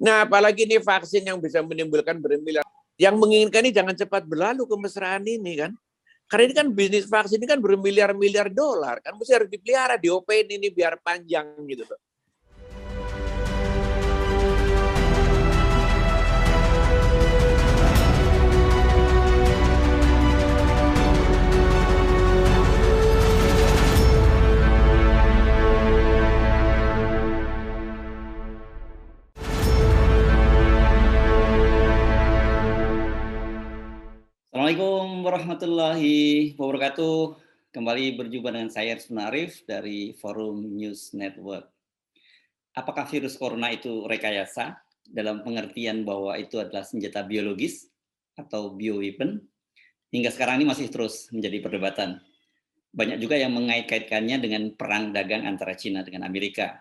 Nah, apalagi ini vaksin yang bisa menimbulkan bermiliar. Yang menginginkan ini jangan cepat berlalu kemesraan ini kan. Karena ini kan bisnis vaksin ini kan bermiliar-miliar dolar. Kan mesti harus dipelihara, diopain ini biar panjang gitu. Assalamualaikum warahmatullahi wabarakatuh. Kembali berjumpa dengan saya Arsman Arif dari Forum News Network. Apakah virus corona itu rekayasa dalam pengertian bahwa itu adalah senjata biologis atau bioweapon? Hingga sekarang ini masih terus menjadi perdebatan. Banyak juga yang mengait-kaitkannya dengan perang dagang antara China dengan Amerika.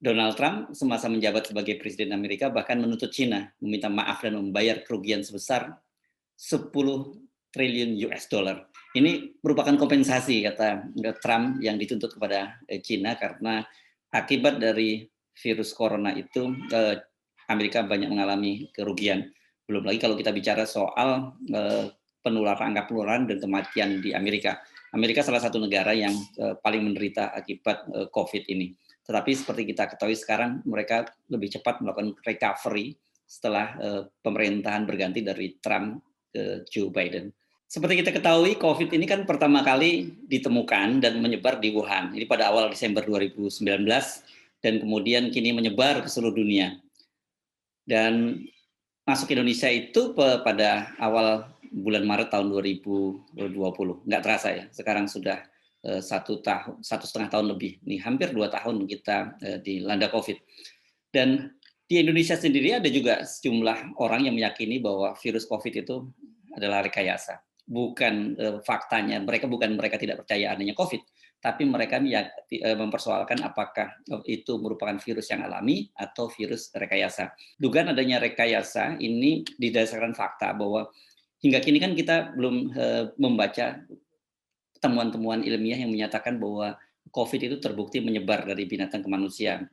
Donald Trump semasa menjabat sebagai Presiden Amerika bahkan menuntut China meminta maaf dan membayar kerugian sebesar 10 triliun US dollar. Ini merupakan kompensasi, kata Trump, yang dituntut kepada China karena akibat dari virus corona itu Amerika banyak mengalami kerugian. Belum lagi kalau kita bicara soal angka penularan dan kematian di Amerika. Amerika salah satu negara yang paling menderita akibat COVID ini. Tetapi seperti kita ketahui sekarang mereka lebih cepat melakukan recovery setelah pemerintahan berganti dari Trump ke Joe Biden. Seperti kita ketahui, COVID ini kan pertama kali ditemukan dan menyebar di Wuhan. Ini pada awal Desember 2019 dan kemudian kini menyebar ke seluruh dunia. Dan masuk Indonesia itu pada awal bulan Maret tahun 2020. Nggak terasa ya, sekarang sudah 1,5 tahun lebih. Ini hampir 2 tahun kita dilanda COVID. Dan di Indonesia sendiri ada juga sejumlah orang yang meyakini bahwa virus COVID itu adalah rekayasa. Bukan faktanya, mereka tidak percaya adanya COVID, tapi mereka mempersoalkan apakah itu merupakan virus yang alami atau virus rekayasa. Dugaan adanya rekayasa ini didasarkan fakta bahwa hingga kini kan kita belum membaca temuan-temuan ilmiah yang menyatakan bahwa COVID itu terbukti menyebar dari binatang ke manusia.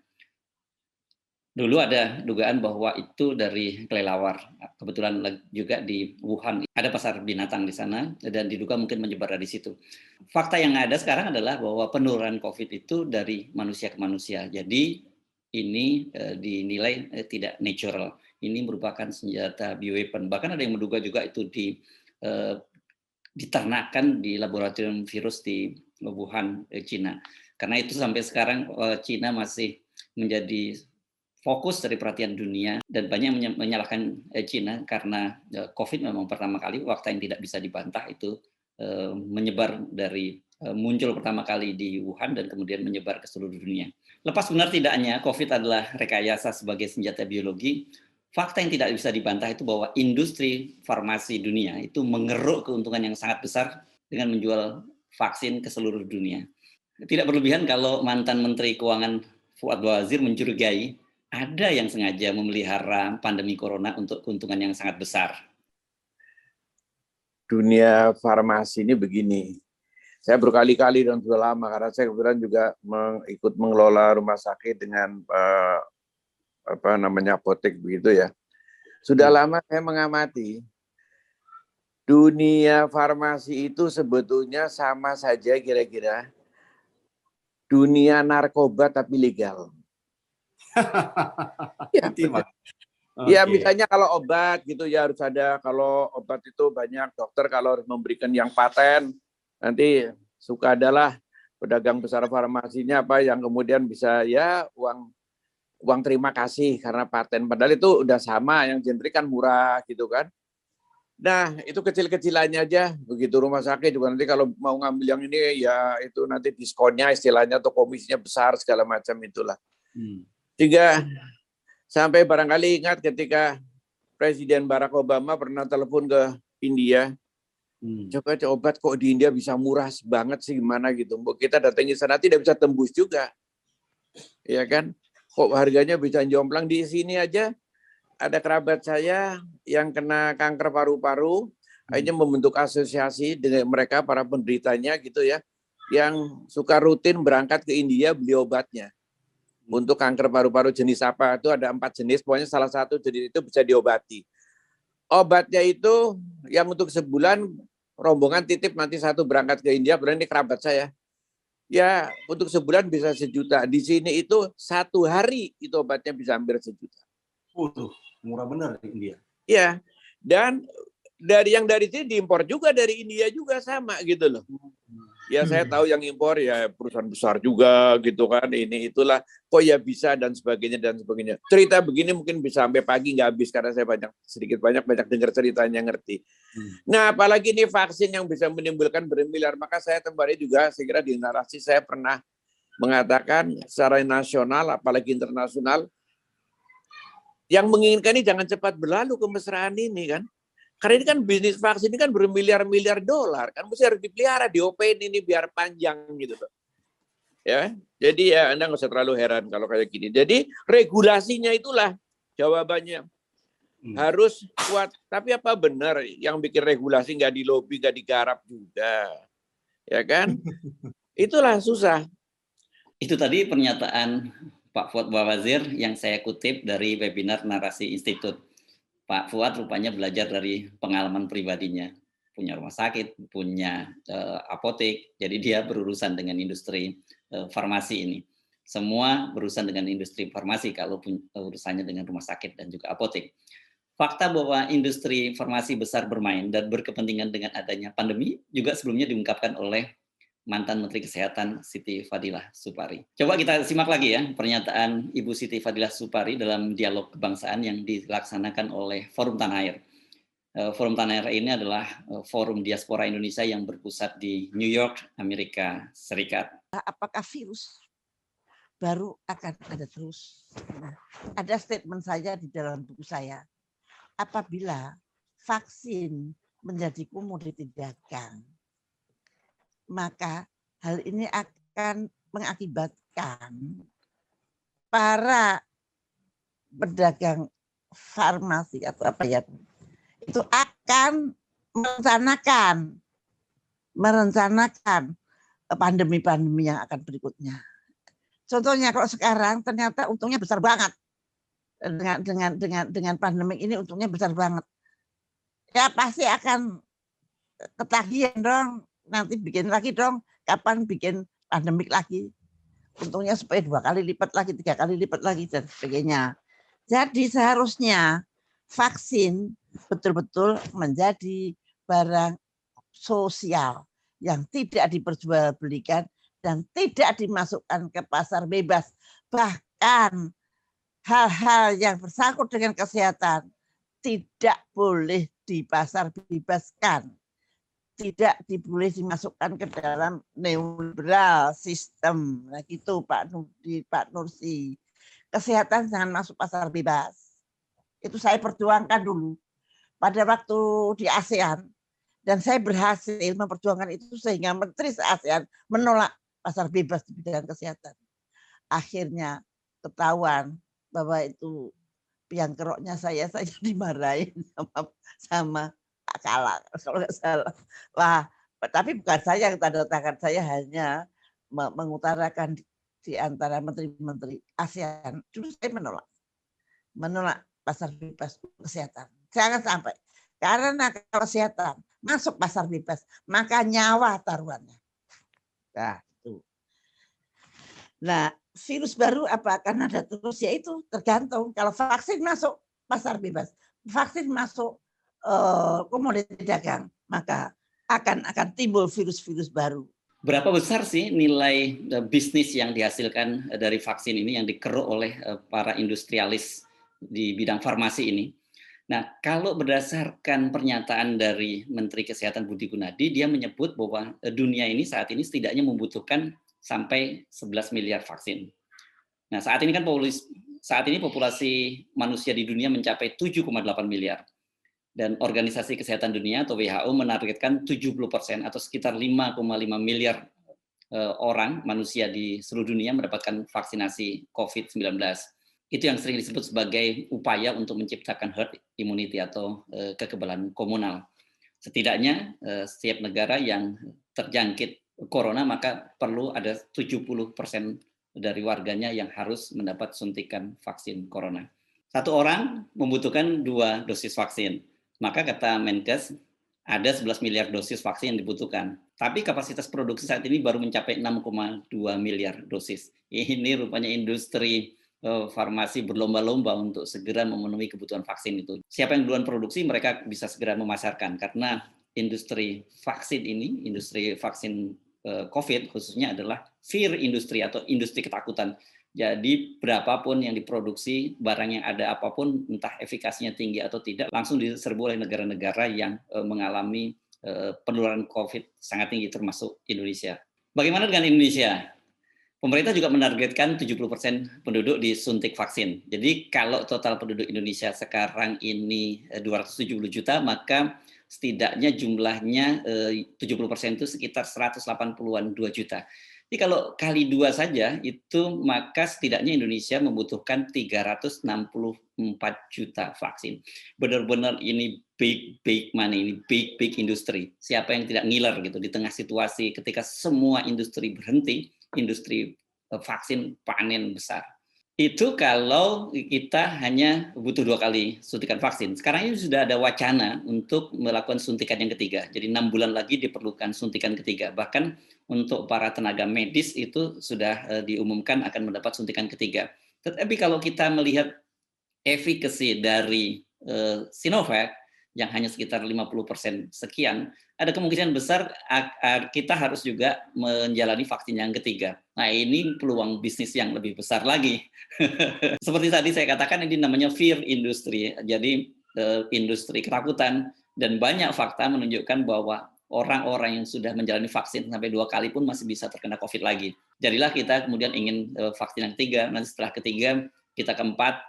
Dulu ada dugaan bahwa itu dari kelelawar. Kebetulan juga di Wuhan ada pasar binatang di sana dan diduga mungkin menyebar dari situ. Fakta yang ada sekarang adalah bahwa penularan COVID itu dari manusia ke manusia. Jadi ini dinilai tidak natural. Ini merupakan senjata bioweapon. Bahkan ada yang menduga juga itu diternakan di laboratorium virus di Wuhan, Cina. Karena itu sampai sekarang Cina masih menjadi fokus dari perhatian dunia dan banyak menyalahkan China karena COVID memang pertama kali fakta yang tidak bisa dibantah itu menyebar dari muncul pertama kali di Wuhan dan kemudian menyebar ke seluruh dunia. Lepas benar tidaknya COVID adalah rekayasa sebagai senjata biologi, fakta yang tidak bisa dibantah itu bahwa industri farmasi dunia itu mengeruk keuntungan yang sangat besar dengan menjual vaksin ke seluruh dunia. Tidak berlebihan kalau mantan Menteri Keuangan Fuad Bawazir mencurigai ada yang sengaja memelihara pandemi corona untuk keuntungan yang sangat besar. Dunia farmasi ini begini. Saya berkali-kali dan sudah lama karena saya kebetulan juga ikut mengelola rumah sakit dengan apotek begitu ya. Sudah lama saya mengamati dunia farmasi itu sebetulnya sama saja kira-kira dunia narkoba tapi legal. Ya, misalnya kalau obat gitu ya harus ada, kalau obat itu banyak dokter kalau harus memberikan yang paten, nanti suka adalah pedagang besar farmasinya apa yang kemudian bisa ya uang terima kasih karena paten, padahal itu udah sama, yang generik kan murah gitu kan. Nah, itu kecil-kecilannya aja, begitu rumah sakit juga nanti kalau mau ngambil yang ini ya itu nanti diskonnya istilahnya atau komisinya besar segala macam itulah. Sehingga sampai barangkali ingat ketika Presiden Barack Obama pernah telepon ke India, coba obat kok di India bisa murah banget sih gimana gitu. Kita datangi sana tidak bisa tembus juga, ya kan? Kok harganya bisa jomplang. Di sini aja ada kerabat saya yang kena kanker paru-paru, akhirnya membentuk asosiasi dengan mereka para penderitanya gitu ya, yang suka rutin berangkat ke India beli obatnya. Untuk kanker paru-paru jenis apa? Itu ada 4 jenis, pokoknya salah satu jenis itu bisa diobati. Obatnya itu yang untuk sebulan, rombongan titip nanti satu berangkat ke India, berarti kerabat saya. Ya, untuk sebulan bisa 1 juta. Di sini itu 1 hari itu obatnya bisa hampir 1 juta. Murah benar di India. Ya, dan dari sini diimpor juga dari India juga sama gitu loh. Ya saya tahu yang impor ya perusahaan besar juga gitu kan, ini itulah kok ya bisa dan sebagainya dan sebagainya. Cerita begini mungkin bisa sampai pagi nggak habis karena saya sedikit banyak dengar ceritanya ngerti. Nah apalagi ini vaksin yang bisa menimbulkan bermiliar, maka saya kembali juga saya kira di narasi saya pernah mengatakan secara nasional apalagi internasional yang menginginkan ini jangan cepat berlalu kemesraan ini kan. Karena ini kan bisnis vaksin ini kan bermiliar-miliar dolar, kan mesti harus dipelihara, diopen ini biar panjang gitu loh. Ya, jadi ya Anda nggak usah terlalu heran kalau kayak gini. Jadi regulasinya itulah jawabannya harus kuat. Tapi apa benar yang bikin regulasi nggak dilobi, nggak digarap juga, ya kan? Itulah susah. Itu tadi pernyataan Pak Fuad Bawazir yang saya kutip dari webinar Narasi Institute. Pak Fuad rupanya belajar dari pengalaman pribadinya, punya rumah sakit, punya apotek, jadi dia berurusan dengan industri farmasi ini. Semua berurusan dengan industri farmasi kalau urusannya dengan rumah sakit dan juga apotek. Fakta bahwa industri farmasi besar bermain dan berkepentingan dengan adanya pandemi juga sebelumnya diungkapkan oleh mantan Menteri Kesehatan Siti Fadilah Supari. Coba kita simak lagi ya pernyataan Ibu Siti Fadilah Supari dalam dialog kebangsaan yang dilaksanakan oleh Forum Tanah Air. Forum Tanah Air ini adalah forum diaspora Indonesia yang berpusat di New York, Amerika Serikat. Apakah virus baru akan ada terus? Nah, ada statement saya di dalam buku saya. Apabila vaksin menjadi komoditi dagang, maka hal ini akan mengakibatkan para pedagang farmasi atau apa ya, itu akan merencanakan pandemi-pandemi yang akan berikutnya. Contohnya kalau sekarang ternyata untungnya besar banget dengan pandemi ini, untungnya besar banget. Ya pasti akan ketagihan dong. Nanti bikin lagi dong, kapan bikin pandemik lagi. Untungnya supaya 2 kali lipat lagi, 3 kali lipat lagi, dan sebagainya. Jadi seharusnya vaksin betul-betul menjadi barang sosial yang tidak diperjualbelikan dan tidak dimasukkan ke pasar bebas. Bahkan hal-hal yang bersangkut dengan kesehatan tidak boleh di pasar bebaskan. Tidak boleh dimasukkan ke dalam neoliberal sistem. Nah gitu Pak Nursi. Kesehatan jangan masuk pasar bebas. Itu saya perjuangkan dulu pada waktu di ASEAN, dan saya berhasil memperjuangkan itu sehingga Menteri ASEAN menolak pasar bebas di bidang kesehatan. Akhirnya ketahuan bahwa itu yang keroknya saya dimarahin sama kalah kalau nggak salah. Wah, tapi bukan saya yang tanda tangan, saya hanya mengutarakan di antara menteri-menteri ASEAN. Dulu saya menolak pasar bebas kesehatan. Jangan sampai, karena kalau kesehatan masuk pasar bebas, maka nyawa taruhannya. Nah, itu. Nah, virus baru apa akan ada terus? Ya itu tergantung. Kalau vaksin masuk pasar bebas, vaksin masuk komoditi dagang, maka akan timbul virus-virus baru. Berapa besar sih nilai bisnis yang dihasilkan dari vaksin ini yang dikeruk oleh para industrialis di bidang farmasi ini? Nah, kalau berdasarkan pernyataan dari Menteri Kesehatan Budi Gunadi, dia menyebut bahwa dunia ini saat ini setidaknya membutuhkan sampai 11 miliar vaksin. Nah, saat ini populasi manusia di dunia mencapai 7,8 miliar. Dan Organisasi Kesehatan Dunia atau WHO menargetkan 70% atau sekitar 5,5 miliar orang manusia di seluruh dunia mendapatkan vaksinasi COVID-19. Itu yang sering disebut sebagai upaya untuk menciptakan herd immunity atau kekebalan komunal. Setidaknya setiap negara yang terjangkit corona maka perlu ada 70% dari warganya yang harus mendapat suntikan vaksin corona. Satu orang membutuhkan 2 dosis vaksin. Maka kata Menkes, ada 11 miliar dosis vaksin yang dibutuhkan. Tapi kapasitas produksi saat ini baru mencapai 6,2 miliar dosis. Ini rupanya industri farmasi berlomba-lomba untuk segera memenuhi kebutuhan vaksin itu. Siapa yang duluan produksi, mereka bisa segera memasarkan. Karena industri vaksin ini, industri vaksin COVID khususnya adalah fear industry atau industri ketakutan. Jadi berapapun yang diproduksi, barang yang ada apapun, entah efikasinya tinggi atau tidak, langsung diserbu oleh negara-negara yang mengalami penularan COVID sangat tinggi, termasuk Indonesia. Bagaimana dengan Indonesia? Pemerintah juga menargetkan 70% penduduk disuntik vaksin. Jadi kalau total penduduk Indonesia sekarang ini 270 juta, maka setidaknya jumlahnya 70% itu sekitar 180-an 2 juta. Jadi kalau kali 2 saja itu maka setidaknya Indonesia membutuhkan 364 juta vaksin. Benar-benar ini big money, ini big industri. Siapa yang tidak ngiler gitu di tengah situasi ketika semua industri berhenti, industri vaksin panen besar. Itu kalau kita hanya butuh 2 kali suntikan vaksin. Sekarang ini sudah ada wacana untuk melakukan suntikan yang ketiga. Jadi 6 bulan lagi diperlukan suntikan ketiga. Bahkan untuk para tenaga medis itu sudah diumumkan akan mendapat suntikan ketiga. Tetapi kalau kita melihat efikasi dari Sinovac yang hanya sekitar 50% sekian, ada kemungkinan besar kita harus juga menjalani vaksin yang ketiga. Nah, ini peluang bisnis yang lebih besar lagi. Seperti tadi saya katakan, ini namanya fear industry, jadi industri ketakutan, dan banyak fakta menunjukkan bahwa orang-orang yang sudah menjalani vaksin sampai 2 kali pun masih bisa terkena COVID lagi. Jadilah kita kemudian ingin vaksin yang ketiga, nanti setelah ketiga kita keempat,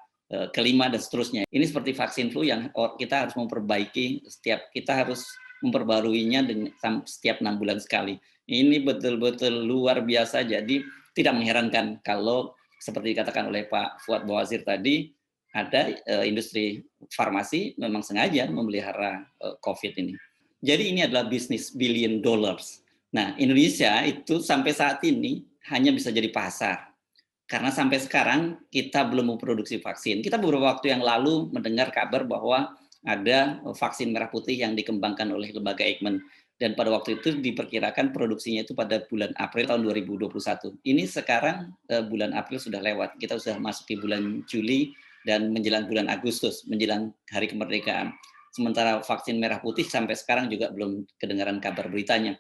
kelima dan seterusnya. Ini seperti vaksin flu yang kita harus memperbaiki kita harus memperbaruinya setiap 6 bulan sekali. Ini betul-betul luar biasa, jadi tidak mengherankan kalau seperti dikatakan oleh Pak Fuad Bawazir tadi, ada industri farmasi memang sengaja memelihara COVID ini. Jadi ini adalah bisnis $1 billion. Nah, Indonesia itu sampai saat ini hanya bisa jadi pasar. Karena sampai sekarang kita belum memproduksi vaksin. Kita beberapa waktu yang lalu mendengar kabar bahwa ada vaksin merah putih yang dikembangkan oleh lembaga Eijkman. Dan pada waktu itu diperkirakan produksinya itu pada bulan April tahun 2021. Ini sekarang bulan April sudah lewat. Kita sudah masuk di bulan Juli dan menjelang bulan Agustus, menjelang hari kemerdekaan. Sementara vaksin merah putih sampai sekarang juga belum kedengaran kabar beritanya.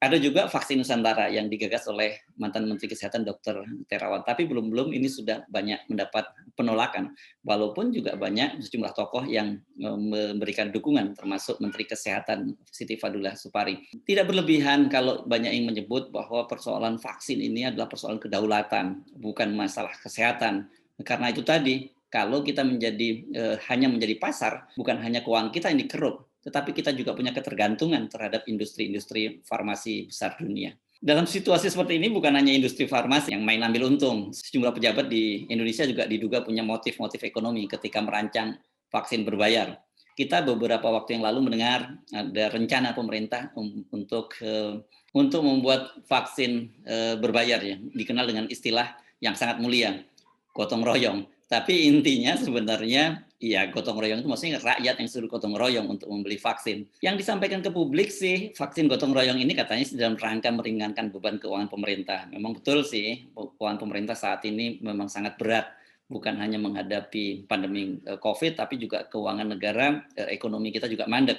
Ada juga vaksin Nusantara yang digagas oleh mantan Menteri Kesehatan Dr. Terawan, tapi belum ini sudah banyak mendapat penolakan, walaupun juga banyak sejumlah tokoh yang memberikan dukungan, termasuk Menteri Kesehatan Siti Fadullah Supari. Tidak berlebihan kalau banyak yang menyebut bahwa persoalan vaksin ini adalah persoalan kedaulatan, bukan masalah kesehatan. Karena itu tadi, kalau kita hanya menjadi pasar, bukan hanya keuangan kita yang dikeruk, tetapi kita juga punya ketergantungan terhadap industri-industri farmasi besar dunia. Dalam situasi seperti ini bukan hanya industri farmasi yang main ambil untung. Sejumlah pejabat di Indonesia juga diduga punya motif-motif ekonomi ketika merancang vaksin berbayar. Kita beberapa waktu yang lalu mendengar ada rencana pemerintah untuk membuat vaksin berbayar, ya, dikenal dengan istilah yang sangat mulia, gotong royong. Tapi intinya sebenarnya ya gotong royong itu maksudnya rakyat yang suruh gotong royong untuk membeli vaksin. Yang disampaikan ke publik sih vaksin gotong royong ini katanya dalam rangka meringankan beban keuangan pemerintah. Memang betul sih keuangan pemerintah saat ini memang sangat berat. Bukan hanya menghadapi pandemi COVID tapi juga keuangan negara, ekonomi kita juga mandek.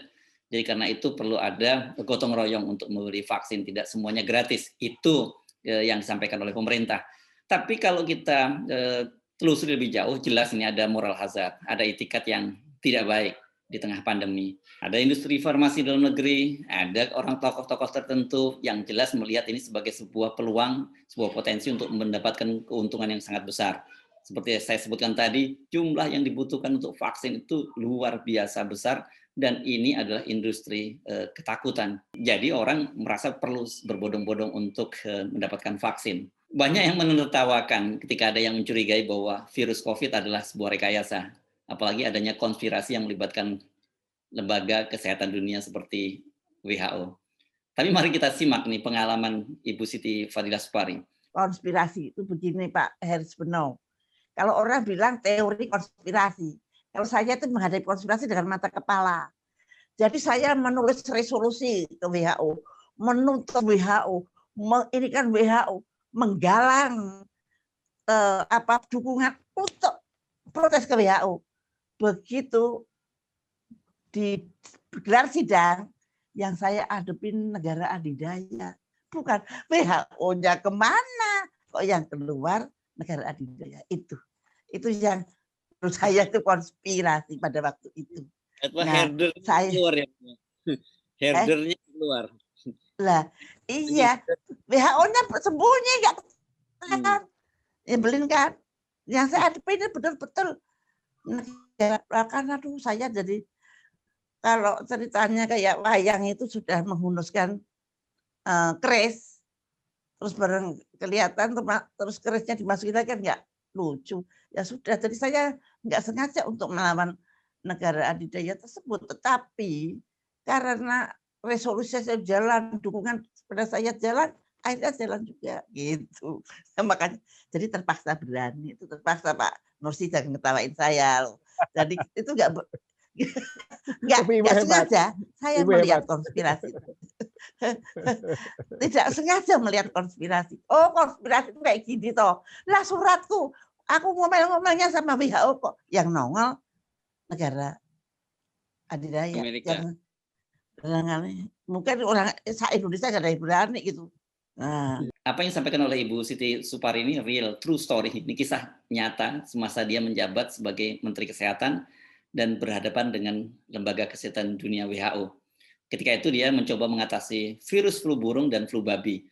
Jadi karena itu perlu ada gotong royong untuk membeli vaksin, tidak semuanya gratis. Itu yang disampaikan oleh pemerintah. Tapi kalau kita telusuri lebih jauh, jelas ini ada moral hazard, ada etikat yang tidak baik di tengah pandemi. Ada industri farmasi dalam negeri, ada orang tokoh-tokoh tertentu yang jelas melihat ini sebagai sebuah peluang, sebuah potensi untuk mendapatkan keuntungan yang sangat besar. Seperti yang saya sebutkan tadi, jumlah yang dibutuhkan untuk vaksin itu luar biasa besar, dan ini adalah industri ketakutan. Jadi orang merasa perlu berbondong-bondong untuk mendapatkan vaksin. Banyak yang menertawakan ketika ada yang mencurigai bahwa virus COVID adalah sebuah rekayasa. Apalagi adanya konspirasi yang melibatkan lembaga kesehatan dunia seperti WHO. Tapi mari kita simak nih pengalaman Ibu Siti Fadilah Supari. Konspirasi itu begini Pak Heris Beno. Kalau orang bilang teori konspirasi, kalau saya itu menghadapi konspirasi dengan mata kepala. Jadi saya menulis resolusi ke WHO, menuntut WHO, ini kan WHO menggalang dukungan untuk protes ke WHO. Begitu digelar sidang, yang saya hadapin negara adidaya, bukan WHO-nya kemana, kok yang keluar negara adidaya itu yang menurut saya itu konspirasi pada waktu itu. Saya keluar ya, herdernya keluar. Lah, iya, WHO-nya sembunyi nggak nyebelin kan. Yang saya hadapin ini betul-betul negara, karena aduh saya jadi kalau ceritanya kayak wayang itu sudah menghunuskan keris, terus bareng kelihatan terus kerisnya dimasukin lagi kan nggak lucu. Ya sudah, jadi saya nggak sengaja untuk melawan negara adidaya tersebut. Tetapi karena resolusi saya jalan, dukungan pada saya jalan, akhirnya jalan juga gitu. Makanya jadi terpaksa berani, itu terpaksa Pak Nursi jangan ngetawain saya loh. Jadi itu nggak sengaja saya melihat konspirasi. Tidak sengaja melihat konspirasi. Oh, konspirasi itu kayak gini toh. Lah suratku, aku ngomel-ngomelnya sama WHO kok. Yang nongol negara adidaya. Amerika. Mungkin orang Indonesia nggak ada yang berani gitu. Nah. Apa yang disampaikan oleh Ibu Siti Supari ini real, true story. Ini kisah nyata semasa dia menjabat sebagai Menteri Kesehatan dan berhadapan dengan Lembaga Kesehatan Dunia WHO. Ketika itu dia mencoba mengatasi virus flu burung dan flu babi.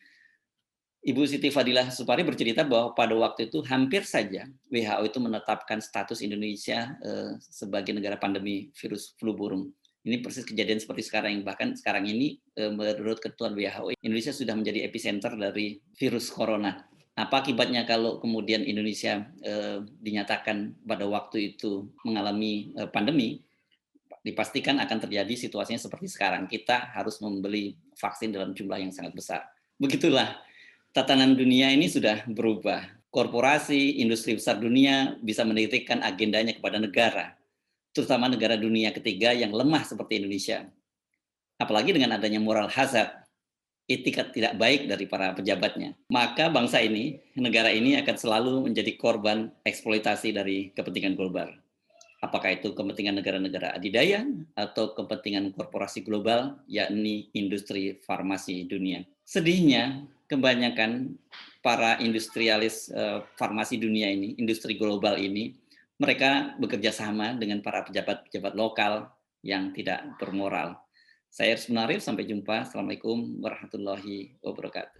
Ibu Siti Fadilah Supari bercerita bahwa pada waktu itu hampir saja WHO itu menetapkan status Indonesia sebagai negara pandemi virus flu burung. Ini persis kejadian seperti sekarang, bahkan sekarang ini menurut Ketua WHO, Indonesia sudah menjadi epicenter dari virus corona. Apa akibatnya kalau kemudian Indonesia dinyatakan pada waktu itu mengalami pandemi? Dipastikan akan terjadi situasinya seperti sekarang. Kita harus membeli vaksin dalam jumlah yang sangat besar. Begitulah, tatanan dunia ini sudah berubah. Korporasi, industri besar dunia bisa menitikkan agendanya kepada negara, terutama negara dunia ketiga yang lemah seperti Indonesia. Apalagi dengan adanya moral hazard, etikat tidak baik dari para pejabatnya. Maka bangsa ini, negara ini akan selalu menjadi korban eksploitasi dari kepentingan global. Apakah itu kepentingan negara-negara adidaya atau kepentingan korporasi global, yakni industri farmasi dunia. Sedihnya, kebanyakan para industrialis farmasi dunia ini, industri global ini, mereka bekerja sama dengan para pejabat-pejabat lokal yang tidak bermoral. Saya Munarif, sampai jumpa. Assalamualaikum warahmatullahi wabarakatuh.